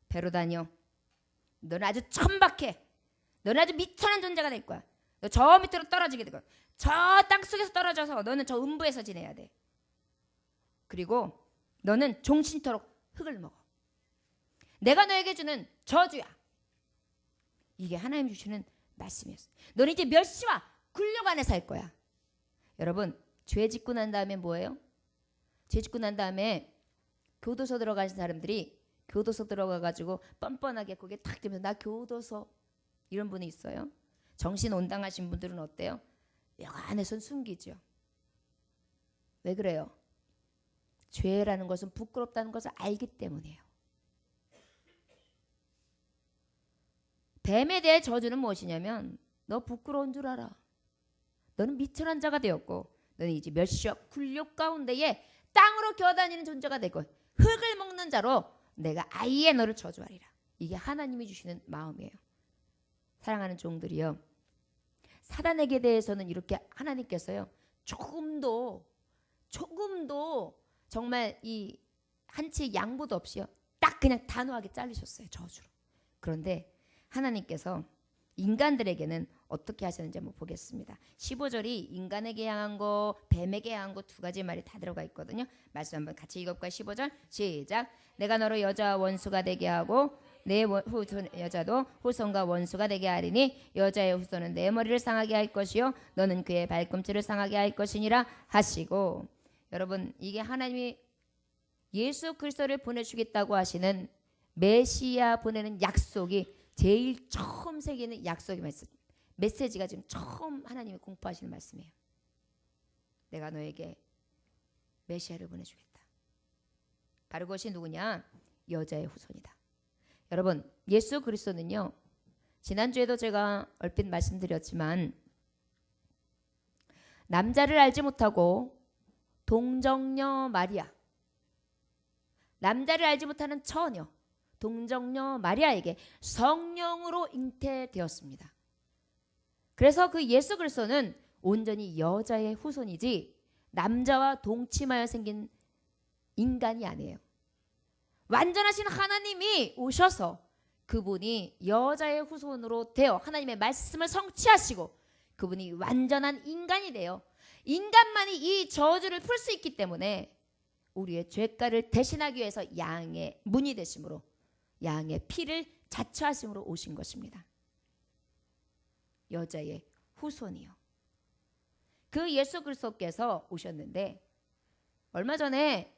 배로 다녀. 너는 아주 천박해. 너는 아주 미천한 존재가 될 거야. 너 저 밑으로 떨어지게 될 거야. 저 땅속에서 떨어져서 너는 저 음부에서 지내야 돼. 그리고 너는 종신토록 흙을 먹어. 내가 너에게 주는 저주야. 이게 하나님 주시는 말씀이었어. 너는 이제 멸시와 굴욕 안에 살 거야. 여러분, 죄 짓고 난 다음에 뭐예요? 죄 짓고 난 다음에 교도소 들어가신 사람들이 교도소 들어가가지고 뻔뻔하게 거기에 탁 대면서 나 교도소 이런 분이 있어요. 정신 온당하신 분들은 어때요? 여 안에선 숨기죠. 왜 그래요? 죄라는 것은 부끄럽다는 것을 알기 때문이에요. 뱀에 대해 저주는 무엇이냐면 너 부끄러운 줄 알아. 너는 미천한 자가 되었고 너는 이제 멸시와 굴욕 가운데에 땅으로 기어다니는 존재가 될 거야. 흙을 먹는 자로 내가 아예 너를 저주하리라. 이게 하나님이 주시는 마음이에요. 사랑하는 종들이요. 사단에게 대해서는 이렇게 하나님께서요. 조금도 정말 이 한치의 양보도 없이요. 딱 그냥 단호하게 잘리셨어요. 저주로. 그런데 하나님께서 인간들에게는 어떻게 하셨는지 한번 보겠습니다. 15절이 인간에게 향한 거, 뱀에게 향한 거 두 가지 말이 다 들어가 있거든요. 말씀 한번 같이 읽어볼까요? 15절 시작. 내가 너로 여자와 원수가 되게 하고 내 후손 여자도 후손과 원수가 되게 하리니 여자의 후손은 내 머리를 상하게 할 것이요 너는 그의 발꿈치를 상하게 할 것이니라 하시고, 여러분 이게 하나님이 예수 그리스도를 보내주겠다고 하시는 메시아 보내는 약속이 제일 처음 새기는 약속의 메시지가 지금 처음 하나님이 공포하시는 말씀이에요. 내가 너에게 메시아를 보내주겠다. 바로 그것이 누구냐? 여자의 후손이다. 여러분 예수 그리스도는요. 지난주에도 제가 얼핏 말씀드렸지만 남자를 알지 못하고 동정녀 마리아, 남자를 알지 못하는 처녀 동정녀 마리아에게 성령으로 잉태되었습니다. 그래서 그 예수 그리스도는 온전히 여자의 후손이지 남자와 동침하여 생긴 인간이 아니에요. 완전하신 하나님이 오셔서 그분이 여자의 후손으로 되어 하나님의 말씀을 성취하시고 그분이 완전한 인간이 되어 인간만이 이 저주를 풀 수 있기 때문에 우리의 죄가를 대신하기 위해서 양의 문이 되심으로 양의 피를 자처하심으로 오신 것입니다. 여자의 후손이요. 그 예수 그리스도께서 오셨는데 얼마 전에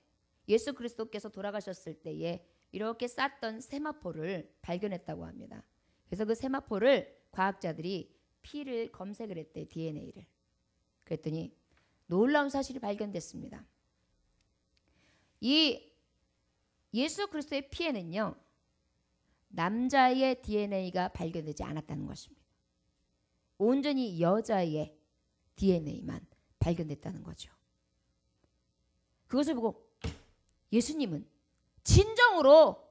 예수 그리스도께서 돌아가셨을 때에 이렇게 쌌던 세마포를 발견했다고 합니다. 그래서 그 세마포를 과학자들이 피를 검색을 했대요. DNA를. 그랬더니 놀라운 사실이 발견됐습니다. 이 예수 그리스도의 피에는요. 남자의 DNA가 발견되지 않았다는 것입니다. 온전히 여자의 DNA만 발견됐다는 거죠. 그것을 보고 예수님은 진정으로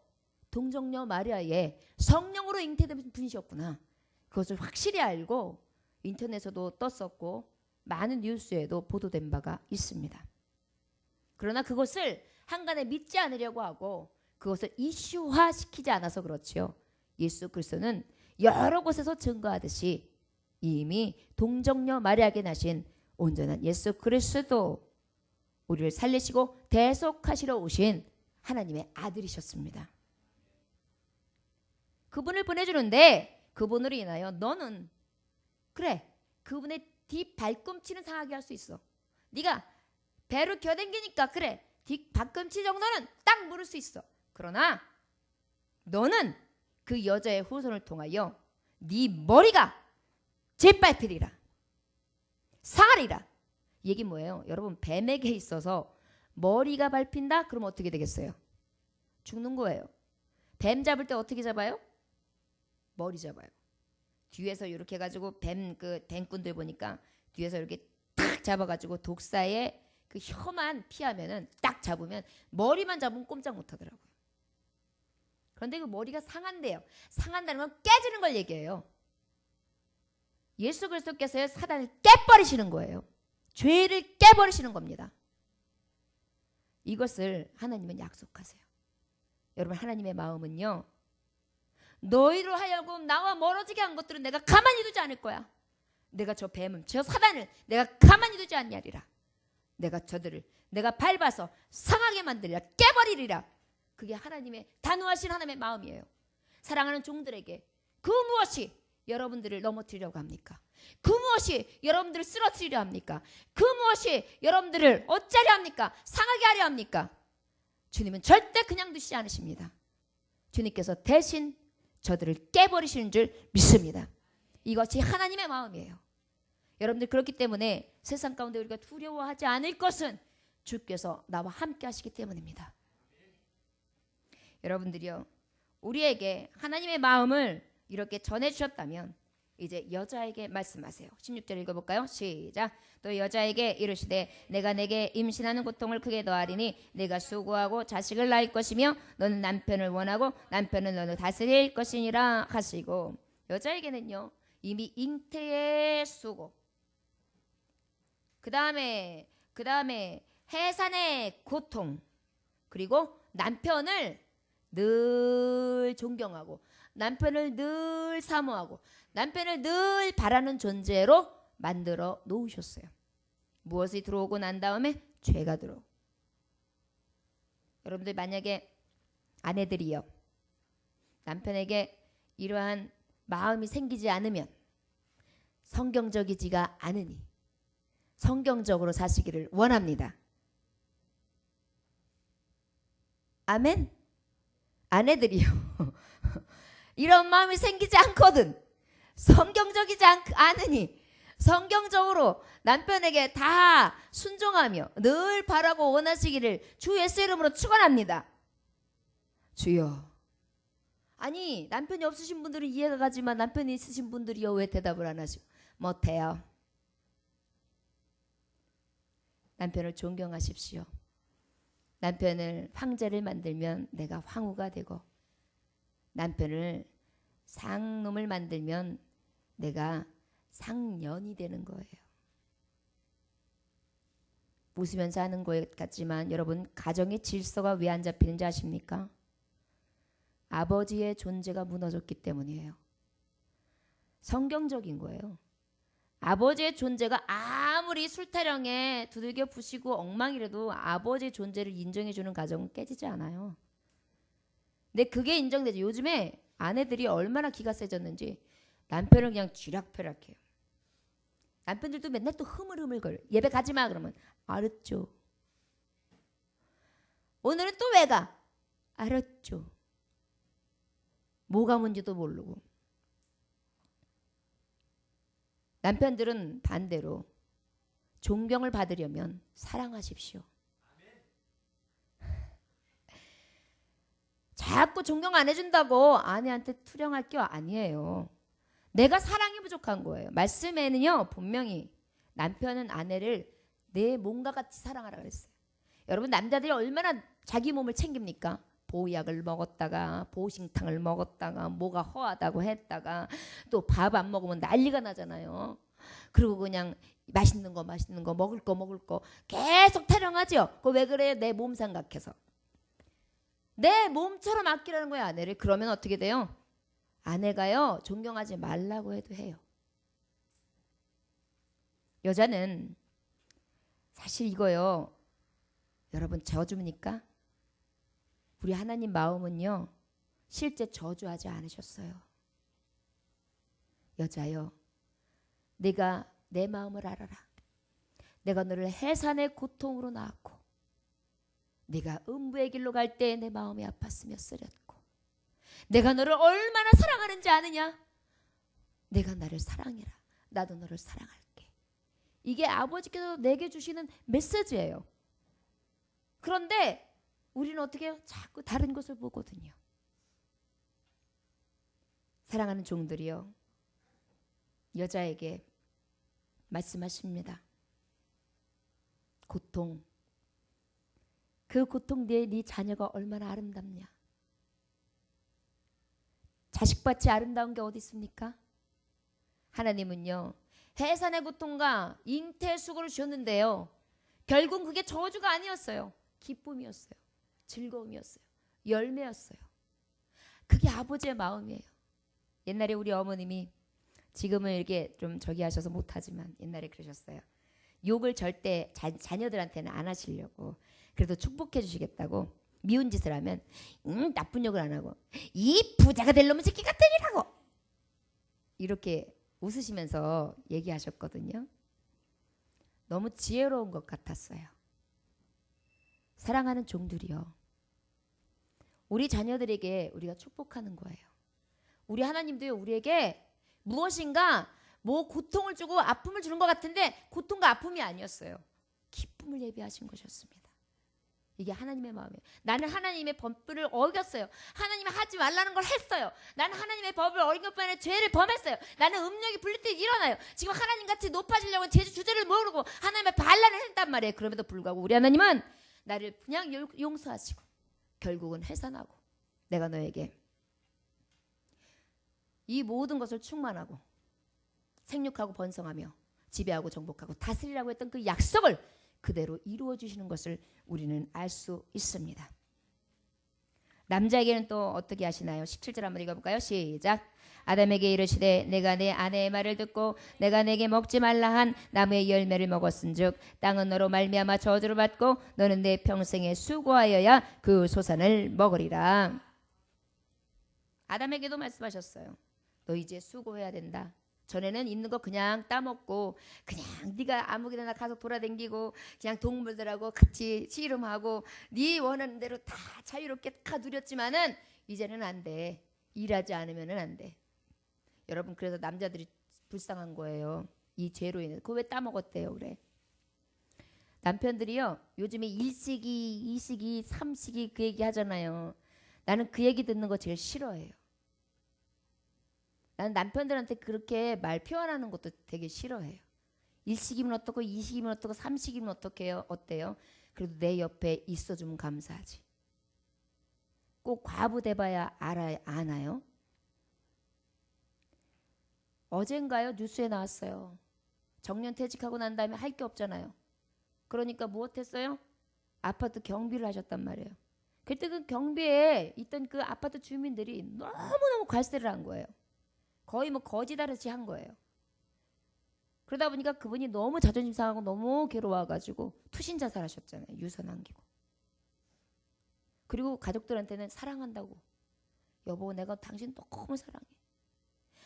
동정녀 마리아의 성령으로 잉태된 분이셨구나. 그것을 확실히 알고 인터넷에도 떴었고 많은 뉴스에도 보도된 바가 있습니다. 그러나 그것을 한간에 믿지 않으려고 하고 그것을 이슈화시키지 않아서 그렇지요. 예수 그리스도는 여러 곳에서 증거하듯이 이미 동정녀 마리아에게 나신 온전한 예수 그리스도, 우리를 살리시고 대속하시러 오신 하나님의 아들이셨습니다. 그분을 보내주는데 그분으로 인하여 너는 그래 그분의 뒷 발꿈치는 상하게 할 수 있어. 네가 배로 겨댕기니까 그래 뒷 발꿈치 정도는 딱 물을 수 있어. 그러나 너는 그 여자의 후손을 통하여 네 머리가 짓밟히리라, 상하리라. 이 얘기 뭐예요? 여러분 뱀에게 있어서 머리가 밟힌다? 그럼 어떻게 되겠어요? 죽는 거예요. 뱀 잡을 때 어떻게 잡아요? 머리 잡아요. 뒤에서 이렇게 해가지고 뱀 그 뱀꾼들 보니까 뒤에서 이렇게 탁 잡아가지고 독사의 그 혀만 피하면은 딱 잡으면 머리만 잡으면 꼼짝 못하더라고요. 그런데 그 머리가 상한대요. 상한다는 건 깨지는 걸 얘기해요. 예수 그리스도께서 사단을 깨버리시는 거예요. 죄를 깨버리시는 겁니다. 이것을 하나님은 약속하세요. 여러분 하나님의 마음은요. 너희로 하여금 나와 멀어지게 한 것들은 내가 가만히 두지 않을 거야. 내가 저 뱀은 저 사단을 내가 가만히 두지 않냐리라. 내가 저들을 내가 밟아서 상하게 만들리라. 깨버리리라. 그게 하나님의 단호하신 하나님의 마음이에요. 사랑하는 종들에게 그 무엇이 여러분들을 넘어뜨리려고 합니까? 그 무엇이 여러분들을 쓰러뜨리려 합니까? 그 무엇이 여러분들을 어쩌려 합니까? 상하게 하려 합니까? 주님은 절대 그냥 두시지 않으십니다. 주님께서 대신 저들을 깨버리시는 줄 믿습니다. 이것이 하나님의 마음이에요. 여러분들 그렇기 때문에 세상 가운데 우리가 두려워하지 않을 것은 주께서 나와 함께 하시기 때문입니다. 여러분들이요, 우리에게 하나님의 마음을 이렇게 전해주셨다면 이제 여자에게 말씀하세요. 16절 읽어볼까요? 시작. 또 여자에게 이르시되 내가 내게 임신하는 고통을 크게 더하리니 내가 수고하고 자식을 낳을 것이며 너는 남편을 원하고 남편은 너를 다스릴 것이니라 하시고, 여자에게는요 이미 잉태의 수고, 그 다음에 해산의 고통, 그리고 남편을 늘 존경하고 남편을 늘 사모하고 남편을 늘 바라는 존재로 만들어 놓으셨어요. 무엇이 들어오고 난 다음에 죄가 들어오고. 여러분들 만약에 아내들이요 남편에게 이러한 마음이 생기지 않으면 성경적이지가 않으니 성경적으로 사시기를 원합니다. 아멘. 아내들이요 이런 마음이 생기지 않거든, 성경적이지 않으니 성경적으로 남편에게 다 순종하며 늘 바라고 원하시기를 주 예수 이름으로 축원합니다. 주여. 아니 남편이 없으신 분들은 이해가 가지만 남편이 있으신 분들이요 왜 대답을 안 하시고 못해요. 남편을 존경하십시오. 남편을 황제를 만들면 내가 황후가 되고 남편을 상놈을 만들면 내가 상년이 되는 거예요. 웃으면서 하는 것 같지만 여러분 가정의 질서가 왜 안 잡히는지 아십니까? 아버지의 존재가 무너졌기 때문이에요. 성경적인 거예요. 아버지의 존재가 아무리 술타령에 두들겨 부시고 엉망이라도 아버지의 존재를 인정해주는 가정은 깨지지 않아요. 근데 그게 인정되죠. 요즘에 아내들이 얼마나 기가 세졌는지 남편을 그냥 쥐락펴락해요. 남편들도 맨날 또 흐물흐물거려. 예배 가지마 그러면 알았죠. 오늘은 또 왜 가? 알았죠. 뭐가 뭔지도 모르고. 남편들은 반대로 존경을 받으려면 사랑하십시오. 자꾸 존경 안 해준다고 아내한테 투령할 게 아니에요. 내가 사랑이 부족한 거예요. 말씀에는요 분명히 남편은 아내를 내 몸과 같이 사랑하라 그랬어요. 여러분 남자들이 얼마나 자기 몸을 챙깁니까? 보약을 먹었다가 보신탕을 먹었다가 뭐가 허하다고 했다가 또 밥 안 먹으면 난리가 나잖아요. 그리고 그냥 맛있는 거 먹을 거 계속 타령하죠. 그거 왜 그래요? 내 몸 생각해서. 내 몸처럼 아끼라는 거예요 아내를. 그러면 어떻게 돼요? 아내가요 존경하지 말라고 해도 해요. 여자는 사실 이거요 여러분 저주입니까? 우리 하나님 마음은요 실제 저주하지 않으셨어요. 여자여 네가 내 마음을 알아라. 내가 너를 해산의 고통으로 낳았고 네가 음부의 길로 갈 때 내 마음이 아팠으며 쓰렸고 내가 너를 얼마나 사랑하는지 아느냐? 내가 나를 사랑해라. 나도 너를 사랑할게. 이게 아버지께서 내게 주시는 메시지예요. 그런데 우리는 어떻게 해요? 자꾸 다른 것을 보거든요. 사랑하는 종들이요 여자에게 말씀하십니다. 고통, 그 고통 뒤에 네 자녀가 얼마나 아름답냐? 자식같이 아름다운 게 어디 있습니까? 하나님은요 해산의 고통과 잉태의 수고를 주셨는데요 결국 그게 저주가 아니었어요. 기쁨이었어요. 즐거움이었어요. 열매였어요. 그게 아버지의 마음이에요. 옛날에 우리 어머님이 지금은 이렇게 좀 저기 하셔서 못하지만 옛날에 그러셨어요. 욕을 절대 자녀들한테는 안 하시려고. 그래도 축복해 주시겠다고 미운 짓을 하면 나쁜 욕을 안 하고 이 부자가 될 놈의 새끼 같으니라고 이렇게 웃으시면서 얘기하셨거든요. 너무 지혜로운 것 같았어요. 사랑하는 종들이요. 우리 자녀들에게 우리가 축복하는 거예요. 우리 하나님도요, 우리에게 무엇인가 뭐 고통을 주고 아픔을 주는 것 같은데 고통과 아픔이 아니었어요. 기쁨을 예비하신 것이었습니다. 이게 하나님의 마음이에요. 나는 하나님의 법을 어겼어요. 하나님이 하지 말라는 걸 했어요. 나는 하나님의 법을 어긴 것뿐 아니라 죄를 범했어요. 나는 음욕이 불릴 때 일어나요. 지금 하나님같이 높아지려고 제주 주제를 모르고 하나님의 반란을 했단 말이에요. 그럼에도 불구하고 우리 하나님은 나를 그냥 용서하시고 결국은 해산하고 내가 너에게 이 모든 것을 충만하고 생육하고 번성하며 지배하고 정복하고 다스리라고 했던 그 약속을 그대로 이루어 주시는 것을 우리는 알 수 있습니다. 남자에게는 또 어떻게 하시나요? 17절 한번 읽어볼까요? 시작. 아담에게 이르시되 내가 내 아내의 말을 듣고 내가 내게 먹지 말라 한 나무의 열매를 먹었은즉 땅은 너로 말미암아 저주를 받고 너는 내 평생에 수고하여야 그 소산을 먹으리라. 아담에게도 말씀하셨어요. 너 이제 수고해야 된다. 전에는 있는 거 그냥 따먹고 그냥 네가 아무데나 가서 돌아다니고 그냥 동물들하고 같이 씨름하고 네 원하는 대로 다 자유롭게 다 누렸지만은 이제는 안 돼. 일하지 않으면은 안 돼. 여러분 그래서 남자들이 불쌍한 거예요. 이 죄로 인해서. 그거 왜 따먹었대요 그래. 남편들이요 요즘에 1시기 2시기 3시기 그 얘기 하잖아요. 나는 그 얘기 듣는 거 제일 싫어해요. 나는 남편들한테 그렇게 말 표현하는 것도 되게 싫어해요. 1시기면 어떻고 2시기면 어떻고 3시기면 어떻게요? 어때요? 그래도 내 옆에 있어주면 감사하지. 꼭 과부 돼봐야 아나요? 어젠가요? 뉴스에 나왔어요. 정년퇴직하고 난 다음에 할 게 없잖아요. 그러니까 무엇했어요? 아파트 경비를 하셨단 말이에요. 그때 그 경비에 있던 그 아파트 주민들이 너무너무 괄세를 한 거예요. 거의 뭐 거지다르시 한 거예요. 그러다 보니까 그분이 너무 자존심 상하고 너무 괴로워가지고 투신 자살하셨잖아요. 유서 남기고. 그리고 가족들한테는 사랑한다고. 여보 내가 당신 너무 사랑해.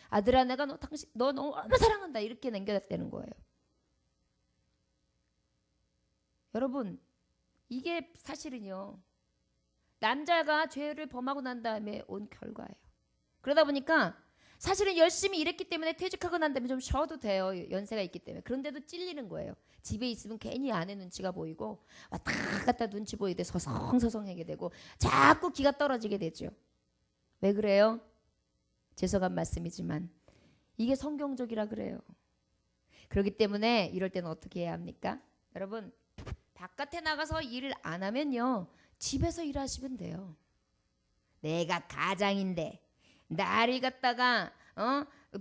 아들아 내가 너 너무 사랑한다. 이렇게 남겨놨다는 거예요. 여러분 이게 사실은요. 남자가 죄를 범하고 난 다음에 온 결과예요. 그러다 보니까 사실은 열심히 일했기 때문에 퇴직하고 난 다음에 좀 쉬어도 돼요. 연세가 있기 때문에. 그런데도 찔리는 거예요. 집에 있으면 괜히 아내 눈치가 보이고 왔다 갔다 눈치 보이게 돼 서성서성하게 되고 자꾸 기가 떨어지게 되죠. 왜 그래요? 죄송한 말씀이지만 이게 성경적이라 그래요. 그렇기 때문에 이럴 때는 어떻게 해야 합니까? 여러분 바깥에 나가서 일을 안 하면요. 집에서 일하시면 돼요. 내가 가장인데 나를 갖다가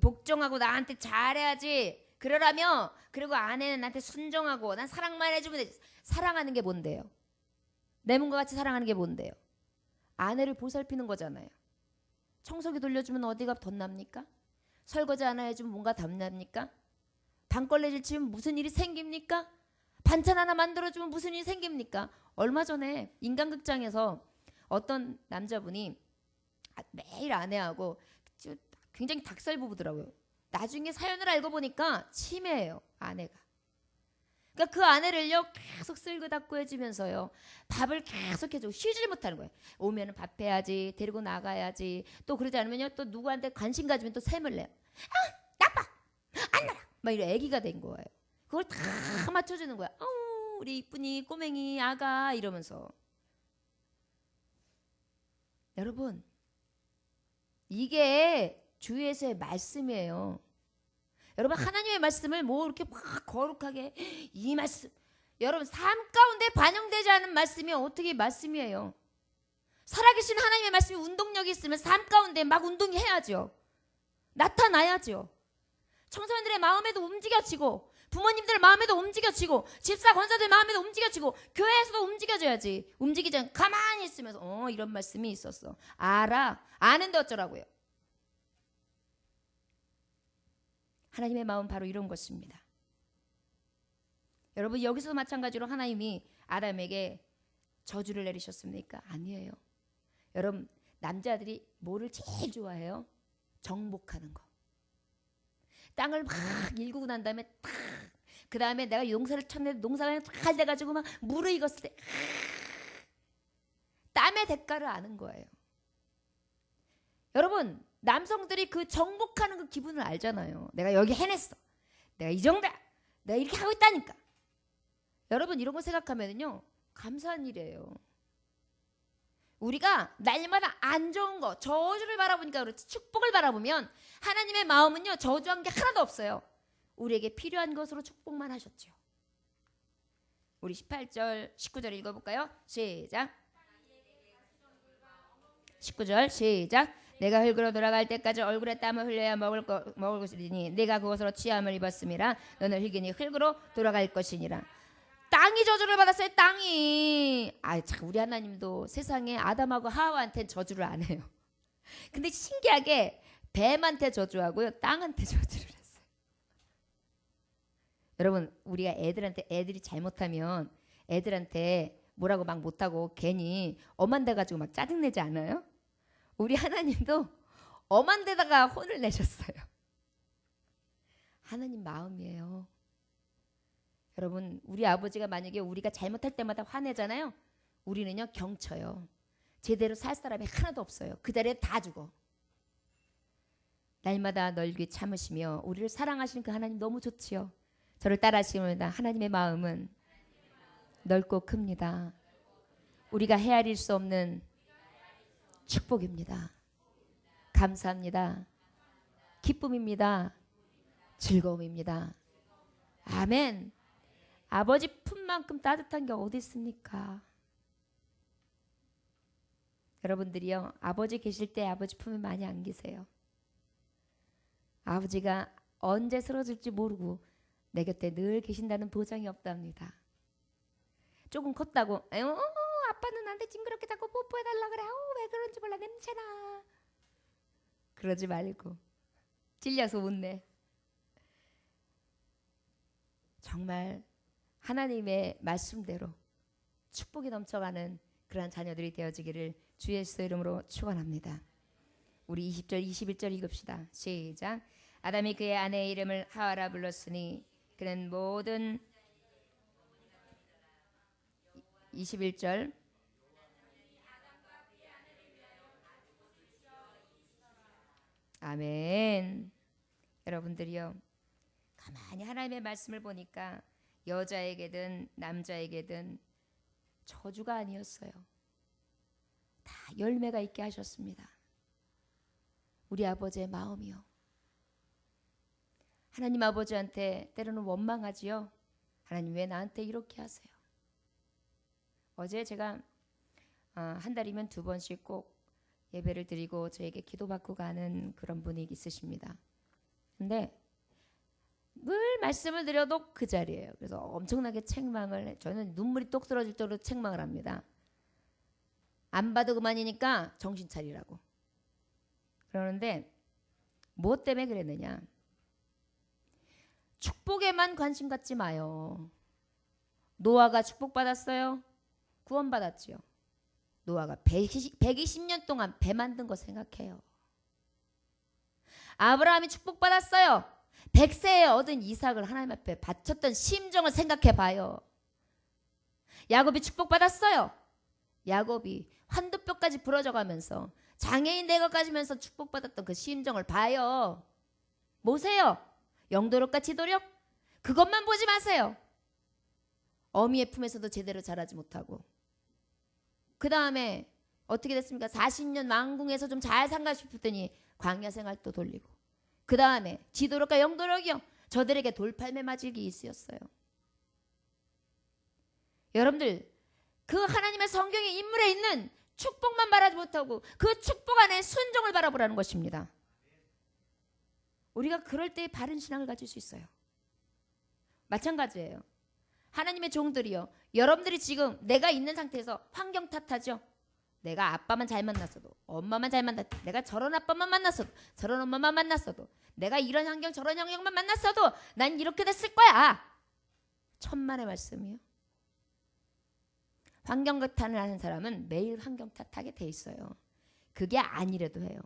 복종하고 나한테 잘해야지. 그러라며 그리고 아내는 나한테 순종하고 난 사랑만 해주면 되지. 사랑하는 게 뭔데요? 내 몸과 같이 사랑하는 게 뭔데요? 아내를 보살피는 거잖아요. 청소기 돌려주면 어디가 덧납니까? 설거지 하나 해주면 뭔가 덧납니까? 방걸레질 치면 무슨 일이 생깁니까? 반찬 하나 만들어주면 무슨 일이 생깁니까? 얼마 전에 인간극장에서 어떤 남자분이 매일 아내하고 굉장히 닭살 부부더라고요. 나중에 사연을 알고 보니까 치매예요. 아내가. 그러니까 그 아내를요 계속 쓸고 닦고 해주면서요 밥을 계속 해주고 쉬질 못하는 거예요. 오면은 밥 해야지, 데리고 나가야지. 또 그러지 않으면요 또 누구한테 관심 가지면 또 샘을 내요. 아 나빠, 안 나라. 막 이런 애기가 된 거예요. 그걸 다 맞춰주는 거야. 우리 이쁜이 꼬맹이 아가 이러면서. 여러분 이게 주에서의 말씀이에요. 여러분 하나님의 말씀을 뭐 이렇게 막 거룩하게 이 말씀 여러분 삶 가운데 반영되지 않은 말씀이 어떻게 말씀이에요? 살아계신 하나님의 말씀이 운동력이 있으면 삶 가운데 막 운동해야죠. 나타나야죠. 청소년들의 마음에도 움직여지고 부모님들 마음에도 움직여지고 집사 권사들 마음에도 움직여지고 교회에서도 움직여져야지. 움직이지 않고 가만히 있으면서 이런 말씀이 있었어. 알아. 아는데 어쩌라고요. 하나님의 마음 바로 이런 것입니다. 여러분 여기서도 마찬가지로 하나님이 아담에게 저주를 내리셨습니까? 아니에요. 여러분 남자들이 뭐를 제일 좋아해요? 정복하는 거. 땅을 막 일구고 난 다음에 그 다음에 내가 용사를 쳤는데 농사가 잘 돼가지고 막 무르익었을 때 땀의 대가를 아는 거예요. 여러분 남성들이 그 정복하는 그 기분을 알잖아요. 내가 여기 해냈어. 내가 이 정도야. 내가 이렇게 하고 있다니까. 여러분 이런 거 생각하면요 감사한 일이에요. 우리가 날마다 안 좋은 거 저주를 바라보니까 그렇지 축복을 바라보면 하나님의 마음은요 저주한 게 하나도 없어요. 우리에게 필요한 것으로 축복만 하셨죠. 우리 18절 19절 읽어볼까요? 시작. 19절 시작. 내가 흙으로 돌아갈 때까지 얼굴에 땀을 흘려야 먹을 것이니 내가 그것으로 취함을 입었음이라. 너는 흙이니 흙으로 돌아갈 것이니라. 땅이 저주를 받았어요. 땅이. 참 우리 하나님도 세상에 아담하고 하와한테는 저주를 안 해요. 근데 신기하게 뱀한테 저주하고요 땅한테 저주를 했어요. 여러분 우리가 애들이 잘못하면 애들한테 뭐라고 막 못하고 괜히 엄한 데 가지고 막 짜증내지 않아요? 우리 하나님도 엄한 데다가 혼을 내셨어요. 하나님 마음이에요. 여러분 우리 아버지가 만약에 우리가 잘못할 때마다 화내잖아요. 우리는요 경쳐요. 제대로 살 사람이 하나도 없어요. 그 자리에 다 죽어. 날마다 널기 참으시며 우리를 사랑하시는 그 하나님 너무 좋지요. 저를 따라하시면 하나님의 마음은 넓고 큽니다. 우리가 헤아릴 수 없는 축복입니다. 감사합니다. 기쁨입니다. 즐거움입니다. 아멘. 아버지 품만큼 따뜻한 게 어디 있습니까? 여러분들이요 아버지 계실 때 아버지 품에 많이 안기세요. 아버지가 언제 쓰러질지 모르고 내 곁에 늘 계신다는 보장이 없답니다. 조금 컸다고 아빠는 나한테 징그럽게 자꾸 뽀뽀해달라 그래. 왜 그런지 몰라 냄새나. 그러지 말고 찔려서 웃네. 정말 하나님의 말씀대로 축복이 넘쳐가는 그러한 자녀들이 되어지기를 주 예수 이름으로 축원합니다. 우리 20절 21절 읽읍시다. 시작. 아담이 그의 아내의 이름을 하와라 불렀으니 그는 모든 21절 아멘. 여러분들이요 가만히 하나님의 말씀을 보니까 여자에게든 남자에게든 저주가 아니었어요. 다 열매가 있게 하셨습니다. 우리 아버지의 마음이요. 하나님 아버지한테 때로는 원망하지요. 하나님 왜 나한테 이렇게 하세요? 어제 제가 한 달이면 2번씩 꼭 예배를 드리고 저에게 기도받고 가는 그런 분이 있으십니다. 근데 늘 말씀을 드려도 그 자리예요. 그래서 엄청나게 책망을 해. 저는 눈물이 똑 떨어질 정도로 책망을 합니다. 안 봐도 그만이니까 정신 차리라고. 그러는데 뭐 때문에 그랬느냐. 축복에만 관심 갖지 마요. 노아가 축복받았어요? 구원받았지요. 노아가 120년 동안 배 만든 거 생각해요. 아브라함이 축복받았어요. 100세에 얻은 이삭을 하나님 앞에 바쳤던 심정을 생각해 봐요. 야곱이 축복받았어요. 야곱이 환도뼈까지 부러져가면서 장애인 되어가면서 축복받았던 그 심정을 봐요. 모세요. 영도력과 지도력? 그것만 보지 마세요. 어미의 품에서도 제대로 자라지 못하고 그 다음에 어떻게 됐습니까? 40년 왕궁에서 좀 잘 산가 싶었더니 광야 생활도 돌리고 그 다음에 지도력과 영도력이요. 저들에게 돌팔매 맞을기 있었어요. 여러분들 그 하나님의 성경의 인물에 있는 축복만 바라지 못하고 그 축복 안에 순종을 바라보라는 것입니다. 우리가 그럴 때 바른 신앙을 가질 수 있어요. 마찬가지예요. 하나님의 종들이요. 여러분들이 지금 내가 있는 상태에서 환경 탓하죠. 내가 아빠만 잘 만났어도, 엄마만 잘 만났어도, 내가 저런 아빠만 만났어도, 저런 엄마만 만났어도, 내가 이런 환경 저런 환경만 만났어도 난 이렇게 됐을 거야. 천만의 말씀이요. 환경 탓을 하는 사람은 매일 환경 탓하게 돼 있어요. 그게 아니래도 해요.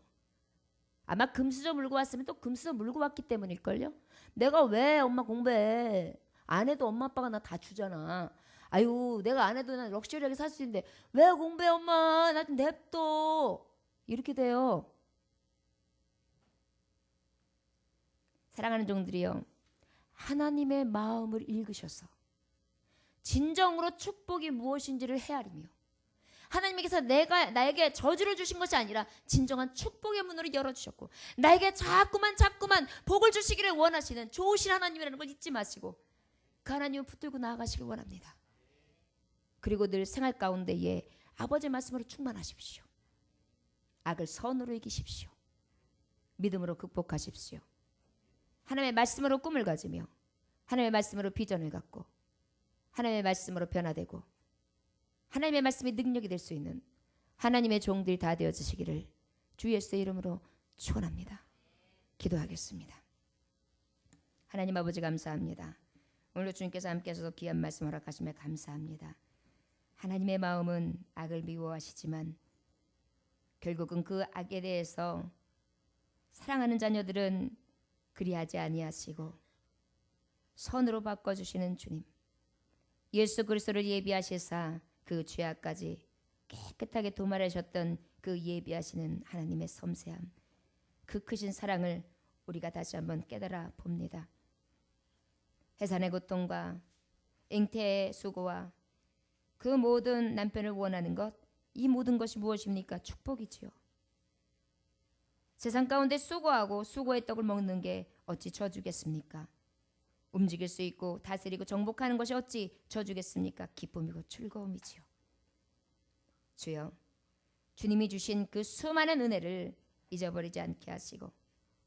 아마 금수저 물고 왔으면 또 금수저 물고 왔기 때문일걸요. 내가 왜 엄마 공부해? 안 해도 엄마 아빠가 나 다 주잖아. 아유, 내가 안 해도 난 럭셔리하게 살 수 있는데 왜 공부해 엄마? 나 좀 냅둬. 이렇게 돼요. 사랑하는 종들이요, 하나님의 마음을 읽으셔서 진정으로 축복이 무엇인지를 헤아리며 하나님께서 나에게 저주를 주신 것이 아니라 진정한 축복의 문을 열어주셨고 나에게 자꾸만 복을 주시기를 원하시는 좋으신 하나님이라는 걸 잊지 마시고 그 하나님을 붙들고 나아가시길 원합니다. 그리고 늘 생활 가운데에 아버지의 말씀으로 충만하십시오. 악을 선으로 이기십시오. 믿음으로 극복하십시오. 하나님의 말씀으로 꿈을 가지며 하나님의 말씀으로 비전을 갖고 하나님의 말씀으로 변화되고 하나님의 말씀이 능력이 될 수 있는 하나님의 종들이 다 되어지시기를 주 예수의 이름으로 축원합니다. 기도하겠습니다. 하나님 아버지 감사합니다. 오늘도 주님께서 함께 하셔서 귀한 말씀 허락하시며 감사합니다. 하나님의 마음은 악을 미워하시지만 결국은 그 악에 대해서 사랑하는 자녀들은 그리하지 아니하시고 선으로 바꿔주시는 주님, 예수 그리스도를 예비하시사 그 죄악까지 깨끗하게 도말하셨던 그 예비하시는 하나님의 섬세함, 그 크신 사랑을 우리가 다시 한번 깨달아 봅니다. 해산의 고통과 잉태의 수고와 그 모든 남편을 원하는 것, 이 모든 것이 무엇입니까? 축복이지요. 세상 가운데 수고하고 수고의 떡을 먹는 게 어찌 저주겠습니까? 움직일 수 있고 다스리고 정복하는 것이 어찌 저주겠습니까? 기쁨이고 즐거움이지요. 주여, 주님이 주신 그 수많은 은혜를 잊어버리지 않게 하시고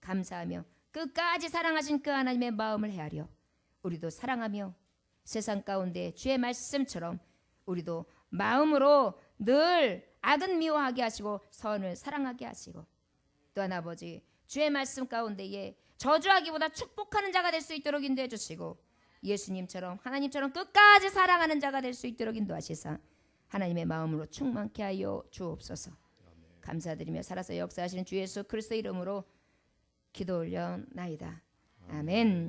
감사하며 끝까지 사랑하신 그 하나님의 마음을 헤아려 우리도 사랑하며 세상 가운데 주의 말씀처럼 우리도 마음으로 늘 악은 미워하게 하시고 선을 사랑하게 하시고 또한 아버지 주의 말씀 가운데에 저주하기보다 축복하는 자가 될 수 있도록 인도해 주시고 예수님처럼 하나님처럼 끝까지 사랑하는 자가 될 수 있도록 인도하시사 하나님의 마음으로 충만케 하여 주옵소서. 감사드리며 살아서 역사하시는 주 예수 그리스도 이름으로 기도 올려나이다. 아멘.